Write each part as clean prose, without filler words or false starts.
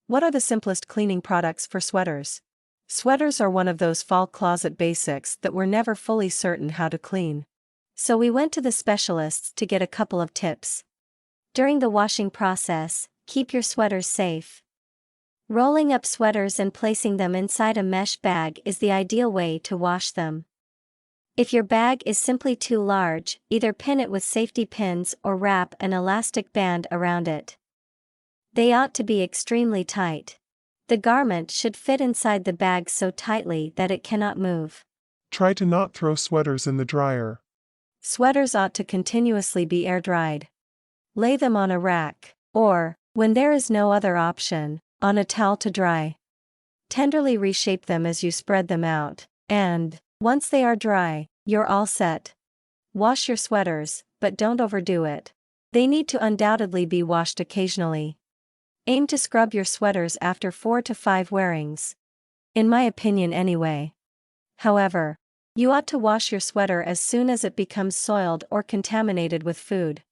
What are the simplest cleaning products for sweaters? Sweaters are one of those fall closet basics that we're never fully certain how to clean. So we went to the specialists to get a couple of tips. During the washing process, keep your sweaters safe. Rolling up sweaters and placing them inside a mesh bag is the ideal way to wash them. If your bag is simply too large, either pin it with safety pins or wrap an elastic band around it. They ought to be extremely tight. The garment should fit inside the bag so tightly that it cannot move. Try to not throw sweaters in the dryer. Sweaters ought to continuously be air-dried. Lay them on a rack, or, when there is no other option, on a towel to dry. Tenderly reshape them as you spread them out, and, once they are dry, you're all set. Wash your sweaters, but don't overdo it. They need to undoubtedly be washed occasionally. Aim to scrub your sweaters after 4 to 5 wearings. In my opinion anyway. However, you ought to wash your sweater as soon as it becomes soiled or contaminated with food.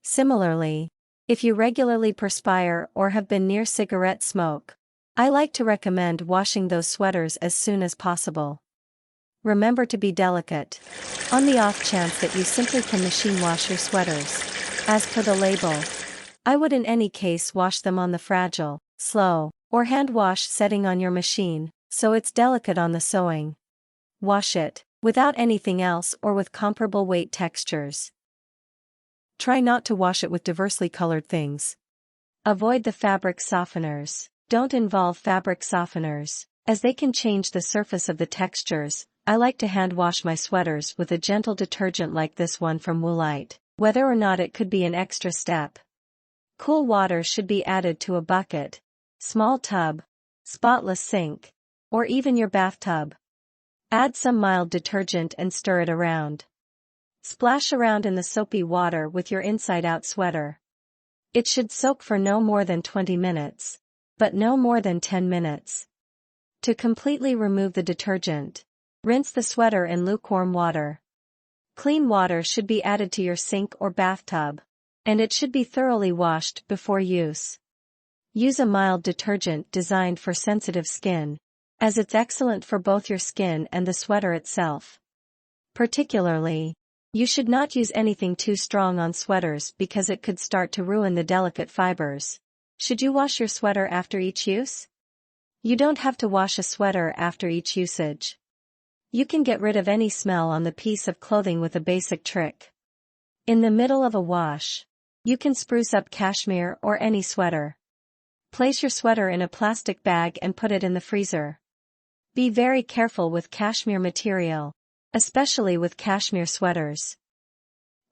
Similarly, if you regularly perspire or have been near cigarette smoke, I like to recommend washing those sweaters as soon as possible. Remember to be delicate. On the off chance that you simply can machine wash your sweaters, as per the label, I would in any case wash them on the fragile, slow, or hand wash setting on your machine, so it's delicate on the sewing. Wash it, without anything else or with comparable weight textures. Try not to wash it with diversely colored things. Avoid the fabric softeners. Don't involve fabric softeners, as they can change the surface of the textures. I like to hand wash my sweaters with a gentle detergent like this one from Woolite, whether or not it could be an extra step. Cool water should be added to a bucket, small tub, spotless sink, or even your bathtub. Add some mild detergent and stir it around. Splash around in the soapy water with your inside-out sweater. It should soak for no more than 20 minutes, but no more than 10 minutes. To completely remove the detergent, rinse the sweater in lukewarm water. Clean water should be added to your sink or bathtub, and it should be thoroughly washed before use. Use a mild detergent designed for sensitive skin, as it's excellent for both your skin and the sweater itself. Particularly, you should not use anything too strong on sweaters because it could start to ruin the delicate fibers. Should you wash your sweater after each use? You don't have to wash a sweater after each usage. You can get rid of any smell on the piece of clothing with a basic trick. In the middle of a wash, you can spruce up cashmere or any sweater. Place your sweater in a plastic bag and put it in the freezer. Be very careful with cashmere material, especially with cashmere sweaters.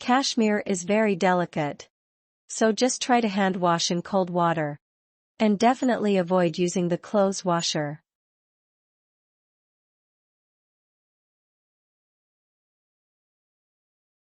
Cashmere is very delicate, so just try to hand wash in cold water. And definitely avoid using the clothes washer.